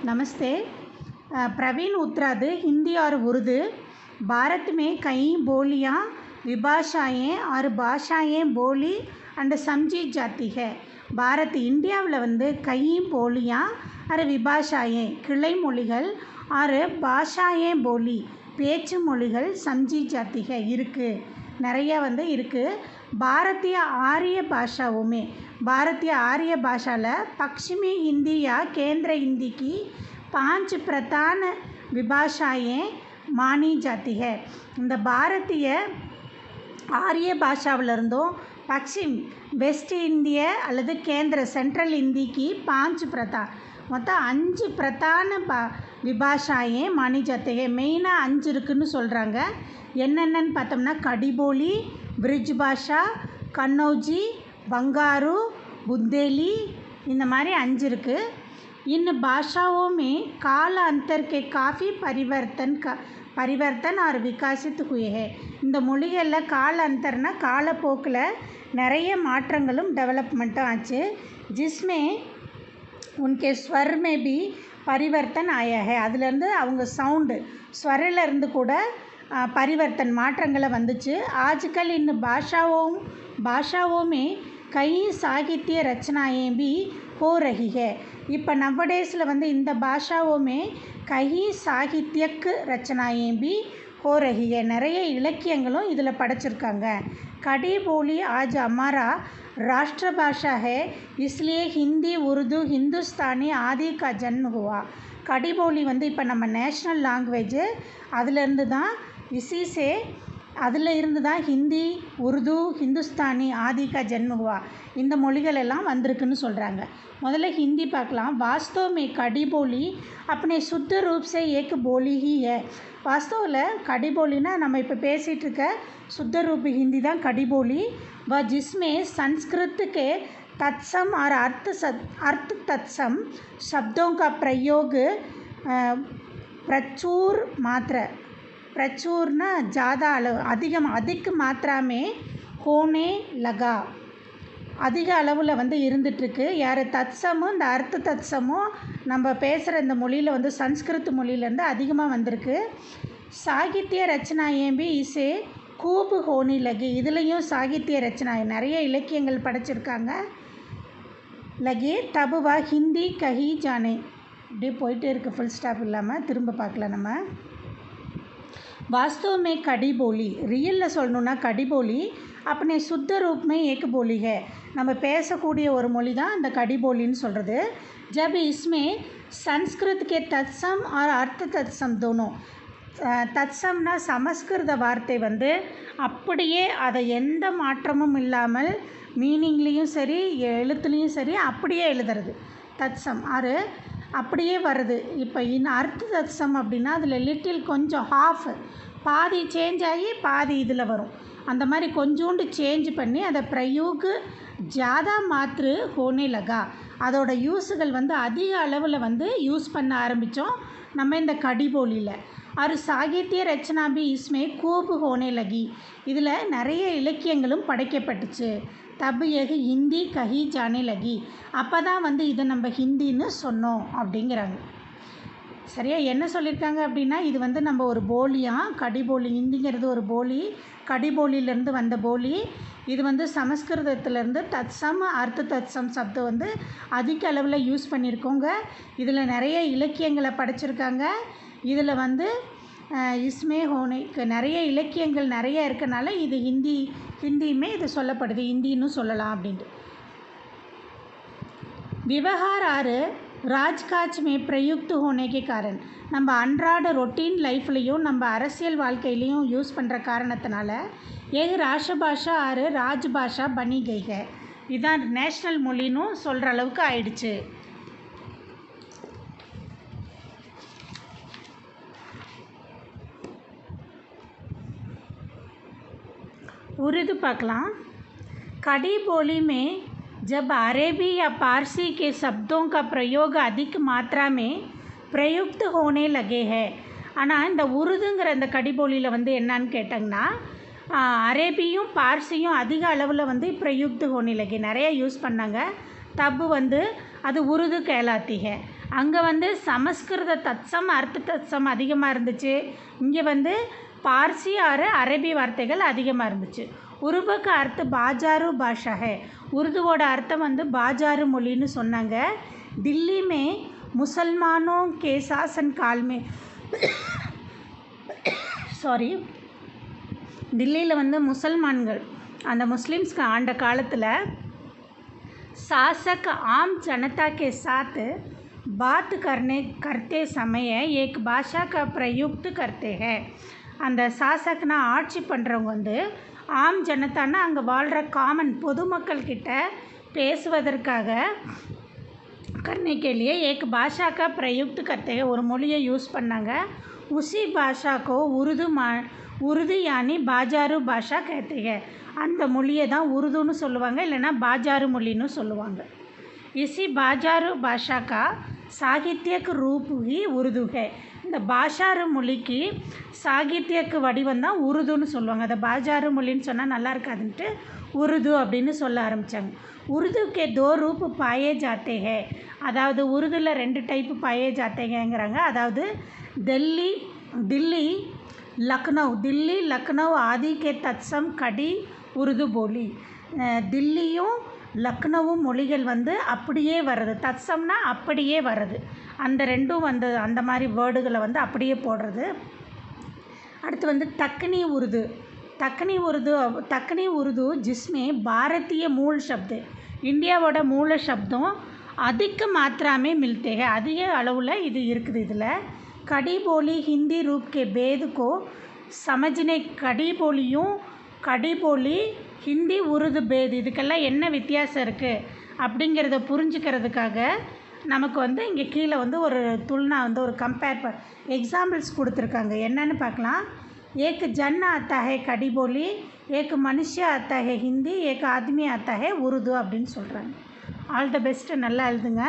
नमस्ते। प्रवीण उत्तराद हिंदी और उर्दू भारत में कई बोलियां विभाषाएं और भाषाएं बोली एंड समझी जाती है। भारत இந்தியாவில் வந்து कई बोलियां और विभाषाएं கிளை மொழிகள் और भाषाएं बोली பேச்சு மொழிகள் समझी जाती है இருக்குது நிறைய வந்து இருக்குது। भारतीय आर्य भाषाओं में भारतीय आर्य भाषा पश्चिमी हिंदी या केंद्र हिंदी की 5 प्रधान विभाषाएं मानी जाती है। இந்த பாரதிய ஆரிய பாஷாவிலிருந்தும் பश्चिम வெஸ்ட் இந்திய அல்லது கேந்திர சென்ட்ரல் हिंदी पांच प्रधान மொத்தம் 5 பிரதான விபாஷாएं मानी जाती है। மெயினாக 5 இருக்குன்னு சொல்கிறாங்க। என்னென்னு பார்த்தோம்னா கடிபோலி, ब्रिज भाषा, कन्नौजी, बंगारू, बुंदेली இந்த மாதிரி 5 இருக்குது। इन भाषाओं में काल अंतर के काफ़ी परिवर्तन और विकसित हुए हैं। இந்த மொழிகளில் கால அந்தர்னா காலப்போக்கில் நிறைய மாற்றங்களும் டெவலப்மெண்ட்டும் ஆச்சு। जिसमें उनके स्वर में भी परिवर्तन आया है। அதுலேருந்து அவங்க சவுண்டு ஸ்வரிலேருந்து கூட परिवर्तन மாற்றங்களை வந்துச்சு। आजकल इन भाषाओं में कई साहित्य रचनाएं भी हो रही है। இப்போ नवडेஸில் வந்து இந்த भाषाओं में कई साहित्यक रचनाएं भी हो रही है। நிறைய இலக்கியங்களும் இதில் படைச்சிருக்காங்க। कड़ी बोली आज हमारा राष्ट्रभाषा है, इसलिए हिंदी उर्दू हिंदुस्तानी आदि का जन्म हुआ। कड़ी बोली வந்து இப்போ நம்ம நேஷ்னல் லாங்குவேஜ் அதிலேருந்து தான் इसी से அதில் இருந்து தான் ஹிந்தி உருது ஹிந்துஸ்தானி ஆதி கா ஜன்ம ஹுவா இந்த மொழிகள் எல்லாம் வந்திருக்குன்னு சொல்கிறாங்க। முதல்ல ஹிந்தி பார்க்கலாம்। वास्तव में कड़ी बोली अपने शुद्ध रूप से एक बोली ही है। वास्तवத்தில் कड़ी बोलीना நம்ம இப்போ பேசிகிட்டு இருக்க शुद्ध रूप हिंदी தான் कड़ी बोली। वह जिसमें संस्कृत के तत्सम और अर्थ तत्सम शब्दों का प्रयोग प्रचुर मात्रा प्रचुरना ज़्यादा अधिक मात्रा में होने लगा। அதிக அளவில் வந்து இருந்துகிட்ருக்கு। யார் தத்சமும் இந்த அர்த்த தத்சமும் நம்ம பேசுகிற இந்த மொழியில் வந்து சன்ஸ்கிருத் மொழியிலேருந்து அதிகமாக வந்திருக்கு। சாகித்ய ரச்சனாएं भी इसे खूब होने लगी। இதுலேயும் சாகித்ய ரச்சனை நிறைய இலக்கியங்கள் படைச்சிருக்காங்க। लगे तब वह हिंदी कही जाने இப்படியே போயிட்டே இருக்குது ஃபுல் ஸ்டாப் இல்லாமல் திரும்ப பார்க்கலாம் நம்ம। वास्तव में कड़ी बोली रियल சொல்லணும்னா कड़ी बोली अपने शुद्ध रूप में एक बोली है। நம்ம பேசக்கூடிய ஒரு மொழி தான் இந்த कड़ी बोलीன்னு சொல்கிறது। जब इसमें संस्कृत के तत्सम और अर्थ तत्सम दोनों தத்சம்னா சமஸ்கிருத வார்த்தை வந்து அப்படியே அதை எந்த மாற்றமும் இல்லாமல் மீனிங்லேயும் சரி எழுத்துலேயும் சரி அப்படியே எழுதுறது தத்சம் ஆறு அப்படியே வருது। இப்போ அர்த்த தத்சம் அப்படின்னா அதில் லிட்டில் கொஞ்சம் ஹாஃப் பாதி சேஞ்ச் ஆகி பாதி இதில் வரும்। அந்த மாதிரி கொஞ்சோண்டு சேஞ்ச் பண்ணி அதை பிரயோக் ஜாதா மாத்ரு ஹோனே லகா அதோட யூஸுகள் வந்து அதிக அளவில் வந்து யூஸ் பண்ண ஆரம்பித்தோம் நம்ம இந்த कड़ी बोलीல। और साहित्य रचना भी इसमें खूब होने लगी இதில் நிறைய இலக்கியங்களும் படைக்கப்பட்டுச்சு। तब यह हिंदी कही जाने लगी அப்போ தான் வந்து இதை நம்ம ஹிந்தின்னு சொன்னோம் அப்படிங்கிறாங்க। சரியா என்ன சொல்லியிருக்காங்க அப்படின்னா இது வந்து நம்ம ஒரு போலியாக கடி போலி ஹிந்திங்கிறது ஒரு போலி கடி போலியிலேருந்து வந்த போலி। இது வந்து சமஸ்கிருதத்திலேருந்து தத்சம் அர்த்த தத்சம் சப்தம் வந்து அதிக அளவில் யூஸ் பண்ணியிருக்கோங்க। இதில் நிறைய இலக்கியங்களை படைச்சிருக்காங்க। இதில் வந்து இஸ்மே ஹோனைக்கு நிறைய இலக்கியங்கள் நிறைய இருக்கனால இது ஹிந்தியுமே இது சொல்லப்படுது ஹிந்தின்னு சொல்லலாம் அப்படின்ட்டு। व्यवहार और राजकाज में प्रयुक्त होने के कारण நம்ம அன்றாட ரொட்டீன் லைஃப்லேயும் நம்ம அரசியல் வாழ்க்கையிலையும் யூஸ் பண்ணுற காரணத்தினால एक राष्ट्रभाषा और राजभाषा बनी गई है। இதுதான் நேஷ்னல் மொழின்னு சொல்கிற அளவுக்கு ஆயிடுச்சு। उर्दू பார்க்கலாம்। कड़ी बोली में जब अरेबी या पारसी के शब्दों का प्रयोग अधिक मात्रा में प्रयुक्त होने लगे हैं। ஆனால் இந்த உருதுங்கிற இந்த कड़ी बोलीல வந்து என்னன்னு கேட்டாங்கன்னா அரேபியும் பார்சியும் அதிக அளவில் வந்து பிரயுக்த் होने लगे நிறைய யூஸ் பண்ணாங்க। तब வந்து அது उर्दू कहलाती है। அங்கே வந்து சமஸ்கிருத தத்சம் அர்த்த தத்சம் அதிகமாக இருந்துச்சு. இங்கே வந்து பார்சி ஆறு அரபி வார்த்தைகள் அதிகமாக இருந்துச்சு. உருபு का अर्थ बाजारू भाषा है. உருதுவோட அர்த்தம் வந்து பாஜாரு மொழின்னு சொன்னாங்க. दिल्ली में मुसलमानों के शासन काल में சாரி दिल्लीயில் வந்து मुसलमानகள் அந்த मुस्लिम्स ஆண்ட காலத்தில் शासक आम जनता के साथ बात करते समय एक भाषा का प्रयुक्त करते हैं. அந்த சாசக்னா ஆட்சி பண்ணுறவங்க வந்து ஆம் ஜனதானா அங்கே வாழ்கிற காமன் பொதுமக்கள் கிட்ட பேசுவதற்காக करने के लिए एक भाषा का प्रयुक्त करते हैं. ஒரு மொழியை யூஸ் பண்ணாங்க. उसी भाषा को उर्दू यानी बाजारू भाषा कहते हैं. அந்த மொழியை தான் உருதுன்னு சொல்லுவாங்க, இல்லைன்னா பாஜாரு மொழின்னு சொல்லுவாங்க. इसी बाजारू भाषा का साहित्यक रूप ही उर्दू है. இந்த பாஷாரு மொழிக்கு சாகித்யக்கு வடிவம் தான் உருதுன்னு சொல்லுவாங்க. அதை பாஜாரு மொழின்னு சொன்னால் நல்லா இருக்காதுன்ட்டு உருது அப்படின்னு சொல்ல ஆரம்பித்தாங்க. உருது கே தோ ரூப் பாயே ஜாத்தே ஹே. அதாவது உருதுல 2 டைப்பு பாயே ஜாத்தேங்கிறாங்க. அதாவது दिल्ली लखनऊ आदि के तत्सम कड़ी உருது போலி. தில்லியும் லக்னவும் மொழிகள் வந்து அப்படியே வர்றது. தத்சம்னா அப்படியே வர்றது. அந்த ரெண்டும் வந்து அந்த மாதிரி வேர்டுகளை வந்து அப்படியே போடுறது. அடுத்து வந்து तकनी उर्दू जिसमें भारतीय मूल शब्द இந்தியாவோட மூல சப்தம் அதிக मात्रा में मिलते हैं. அதிக அளவில் இது இருக்குது. இதில் कड़ी बोली हिंदी रूप के भेद को समझने कड़ी बोलिயும் கடி போலி ஹிந்தி உருது பேத் இதுக்கெல்லாம் என்ன வித்தியாசம் இருக்குது அப்படிங்கிறத புரிஞ்சுக்கிறதுக்காக நமக்கு வந்து இங்கே கீழே வந்து ஒரு துல்னா வந்து ஒரு எக்ஸாம்பிள்ஸ் கொடுத்துருக்காங்க. என்னன்னு பார்க்கலாம். एक जन आता है कड़ी बोली, एक मनुष्य आता है हिंदी, एक आदमी आता है उर्दू அப்படின்னு சொல்கிறாங்க. ஆல் த பெஸ்ட்டு, நல்லா எழுதுங்க.